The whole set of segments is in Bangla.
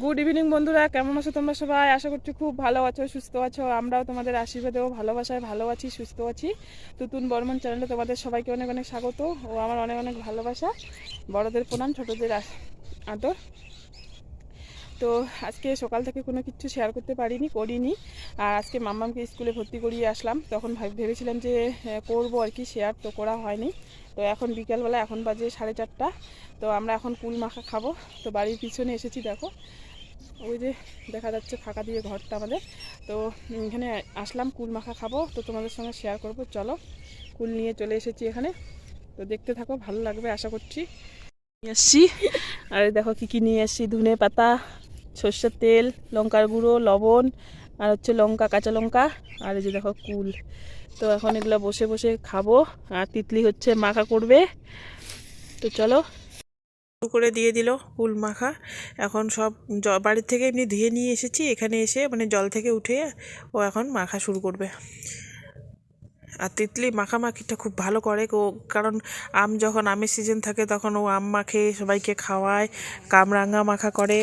গুড ইভিনিং বন্ধুরা, কেমন আছো তোমরা সবাই? আশা করছি খুব ভালো আছো, সুস্থ আছো। আমরাও তোমাদের আশীর্বাদে ও ভালোবাসায় ভালো আছি, সুস্থ আছি। তুতুন বর্মন চ্যানেলে তোমাদের সবাইকে অনেক অনেক স্বাগত ও আমার অনেক অনেক ভালোবাসা। বড়দের প্রণাম, ছোটদের আদর। তো আজকে সকাল থেকে কোনো কিছু শেয়ার করতে করিনি। আর আজকে মাম্মামকে স্কুলে ভর্তি করিয়ে আসলাম, তখন ভেবেছিলাম যে করবো আর কি, শেয়ার তো করা হয়নি। তো এখন বিকালবেলা, এখন বাজে 4:30। তো আমরা এখন কুল মাখা খাবো। তো বাড়ির পিছনে এসেছি, দেখো ওই যে দেখা যাচ্ছে ফাঁকা দিয়ে ঘরটা আমাদের। তো এখানে আসলাম, কুল মাখা খাবো, তো তোমাদের সঙ্গে শেয়ার করব। চলো, কুল নিয়ে চলে এসেছি এখানে, তো দেখতে থাকো, ভালো লাগবে আশা করছি। নিয়ে এসছি, আর দেখো কী কী নিয়ে এসছি: ধনে পাতা, সর্ষের তেল, লঙ্কার গুঁড়ো, লবণ, আর হচ্ছে লঙ্কা, কাঁচা লঙ্কা, আর এই যে দেখো কুল। তো এখন এগুলো বসে বসে খাবো, আর তিতলি হচ্ছে মাখা করবে। তো চলো, করে দিয়ে দিল কুল মাখা। এখন সব বাড়ির থেকে এমনি ধুয়ে নিয়ে এসেছি, এখানে এসে মানে জল থেকে উঠে ও এখন মাখা শুরু করবে। আর তিতলি মাখামাখিটা খুব ভালো করে ও, কারণ যখন আমের সিজন থাকে তখন ও আম মাখে, সবাইকে খাওয়ায়, কামরাঙা মাখা করে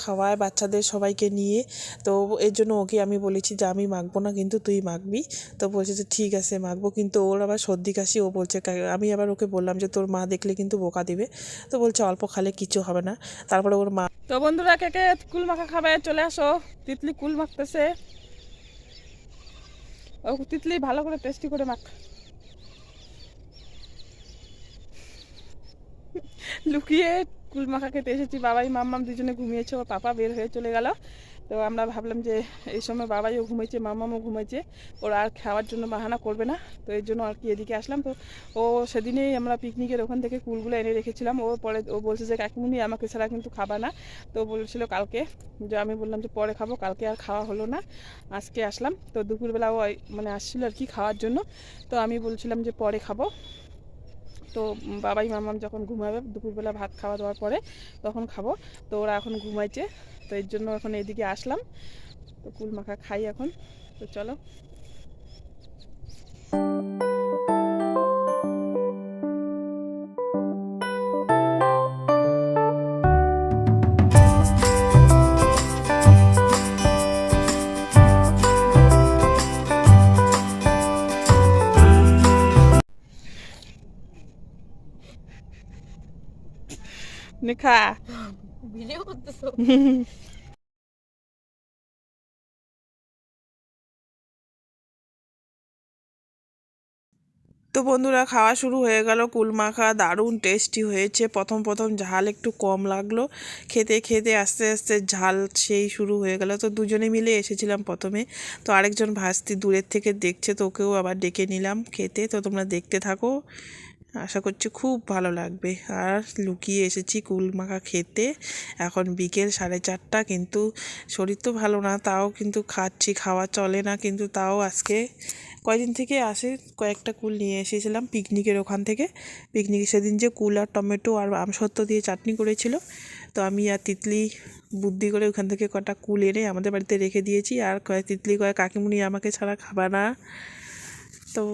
খাওয়ায় বাচ্চাদের সবাইকে নিয়ে। তো এর জন্য ওকে আমি বলেছি যে আমি মাখবো না, কিন্তু তুই মাখবি। তো বলছে যে ঠিক আছে মাখবো, কিন্তু ওর আবার সর্দি কাশি। ও বলছে, আমি আবার ওকে বললাম যে তোর মা দেখলে কিন্তু বোকা দিবে। তো বলছে অল্প খালে কিছু হবে না। তারপরে ওর মা, তো বন্ধুরা, কে কে কুল মাখা খাবে চলে আসো। তিতলি কুল মাখতেছে। ও তিতলি ভালো করে টেস্টি করে মাখ। লুকিয়ে কুল মাখা খেতে এসেছি। বাবাই মাম্মাম দুজনে ঘুমিয়েছে, ওর পাপা বের হয়ে চলে গেল। তো আমরা ভাবলাম যে এই সময় বাবাইও ঘুমাইছে, মাম্মামও ঘুমাইছে, ওরা আর খাওয়ার জন্য বাহানা করবে না। তো এর জন্য আর কি এদিকে আসলাম। তো ও সেদিনেই আমরা পিকনিকের ওখান থেকে কুলগুলো এনে রেখেছিলাম। ও পরে ও বলছে যে কাকিমুনি আমাকে ছাড়া কিন্তু খাবা না। তো বলছিল কালকে, যে আমি বললাম যে পরে খাবো। কালকে আর খাওয়া হলো না, আজকে আসলাম। তো দুপুরবেলা ও মানে আসছিল আর কি খাওয়ার জন্য। তো আমি বলছিলাম যে পরে খাবো। তো বাবাই মামাম যখন ঘুমাবে দুপুরবেলা ভাত খাওয়া দাওয়ার পরে, তখন খাবো। তো ওরা এখন ঘুমাইছে, তো এর জন্য এখন এদিকে আসলাম। তো কুল মাখা খাই এখন। তো চলো। নিখা ভিডিও করতেছো? তো বন্ধুরা, খাওয়া শুরু হয়ে গেল। কুল মাখা দারুণ টেস্টি হয়েছে। প্রথম প্রথম ঝাল একটু কম লাগলো, খেতে খেতে আস্তে আস্তে ঝাল সেই শুরু হয়ে গেল। তো দুজনে মিলে এসেছিলাম প্রথমে। তো আরেকজন ভাস্তি দূরের থেকে দেখছে, তো ওকেও আবার ডেকে নিলাম খেতে। তো তোমরা দেখতে থাকো, আশা করছি খুব ভালো লাগবে। আর লুকিয়ে এসেছি কুল মাখা খেতে। এখন বিকেল 4:30, কিন্তু শরীর তো ভালো না, তাও কিন্তু খাচ্ছি। খাওয়া চলে না, কিন্তু তাও আজকে কয়দিন থেকে আসে কয়েকটা কুল নিয়ে এসেছিলাম পিকনিকের ওখান থেকে। পিকনিকে সেদিন যে কুল আর টমেটো আর আমসত্ত্ব দিয়ে চাটনি করেছিল, তো আমি আর তিতলি বুদ্ধি করে ওখান থেকে কটা কুল এনে আমাদের বাড়িতে রেখে দিয়েছি। আর তিতলি কয় কাকিমুনি আমাকে ছাড়া খাবা না। তো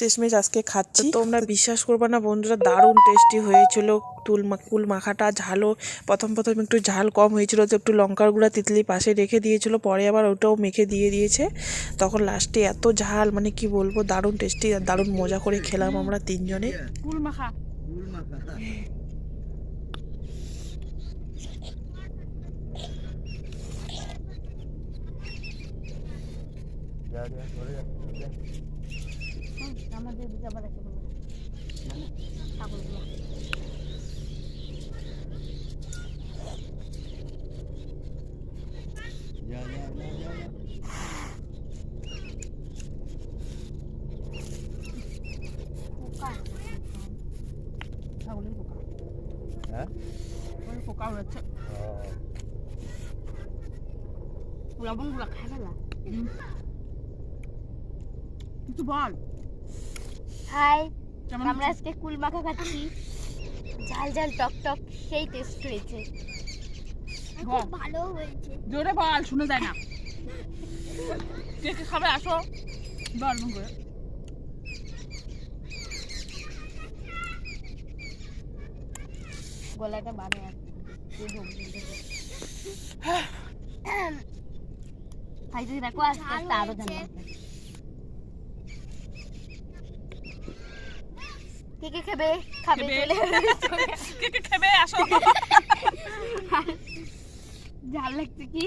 শেষমেশ আজকে খাচ্ছি। তোমরা বিশ্বাস করবে না বন্ধুরা, দারুণ টেস্টি হয়েছিল কুল মাখাটা। ঝালও প্রথম প্রথম একটু ঝাল কম হয়েছিল, তো একটু লঙ্কার গুঁড়া তিতলি পাশে রেখে দিয়েছিল, পরে আবার ওটাও মেখে দিয়ে দিয়েছে। তখন লাস্টে এত ঝাল, মানে কি বলবো, দারুণ টেস্টি। আর দারুণ মজা করে খেলাম আমরা তিনজনে কুল মাখা। আমাদের দিকে আবার একটা ছাগলগুলো পোকা, ছাগলের পোকা। হ্যাঁ, ওই পোকা উড়েছে। লবণগুলো খাই ফেলা। কিছু বল। হাই, আমরা আজকে কুল মাখা খাচ্ছি। ঝাল ঝাল টক টক, সেই টেস্ট হয়েছে। খুব ভালো হয়েছে। জোরে বল, শুনে যায় না। কে কে খাবে আসো, বল করে। গলাটা বাড়ে আছে। ভাই যদি দেখো আস্তে আস্তে আরো ঝাল লাগবে। কে কে খাবে খাবে কে কে খাবে আসো। ঝাল লাগছে কি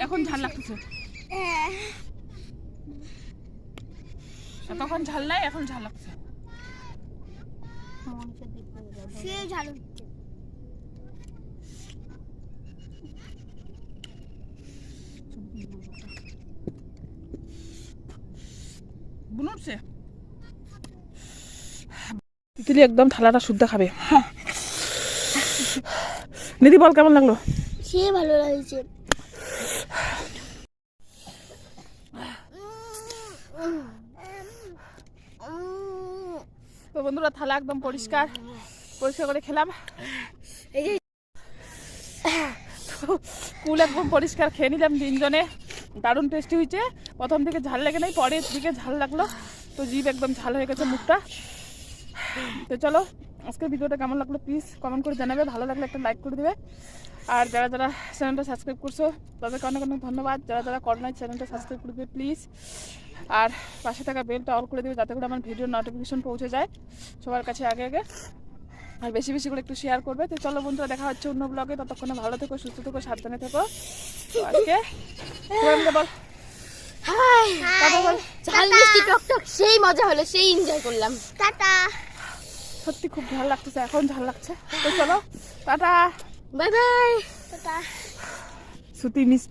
এখন ঝাল লাগতেছে, তখন ঝাল নাই, এখন ঝাল লাগছে। সে ঝাল হচ্ছে। বুনুরছে তিতলি একদম থালাটা শুদ্ধ খাবে। নিধি বল কেমন লাগলো? সে ভালো লাগছে। তো বন্ধুরা থালা একদম পরিষ্কার পরিষ্কার করে খেলাম। এই যে কুল একদম পরিষ্কার খেয়ে নিলাম তিনজনে। দারুণ টেস্টি হয়েছে। প্রথম থেকে ঝাল লাগে নাই, পরের দিকে ঝাল লাগলো, তো জিভ একদম ঝাল হয়ে গেছে মুখটা। তো চলো আজকের ভিডিওটা কেমন লাগলো প্লিজ কমেন্ট করে জানাবে, ভালো লাগলে একটা লাইক করে দেবে। আর যারা যারা চ্যানেলটা সাবস্ক্রাইব করছো তাদেরকে অনেক অনেক ধন্যবাদ। যারা যারা করো নাই চ্যানেলটা সাবস্ক্রাইব করে দেবে প্লিজ। আর পাশে থাকা বেলটা অল করে দেবে যাতে করে আমার ভিডিওর নোটিফিকেশন পৌঁছে যায় সবার কাছে আগে আগে। আর বেশি বেশি করে একটু শেয়ার করবে। তো চলো বন্ধুরা দেখা হচ্ছে অন্য ব্লগে, ততক্ষণে ভালো থেকো, সুস্থ থেকো, সাবধানে থেকো। তো আজকে বল হাই টাটা বল। ঝাল মিষ্টি টক টক সেই মজা হলো, সেই এনজয় করলাম। টাটা সত্যি খুব ঝাল লাগতেছে, এখন ঝাল লাগছে। তো চলো টাটা বাই বাই টাটা। সুতি মিস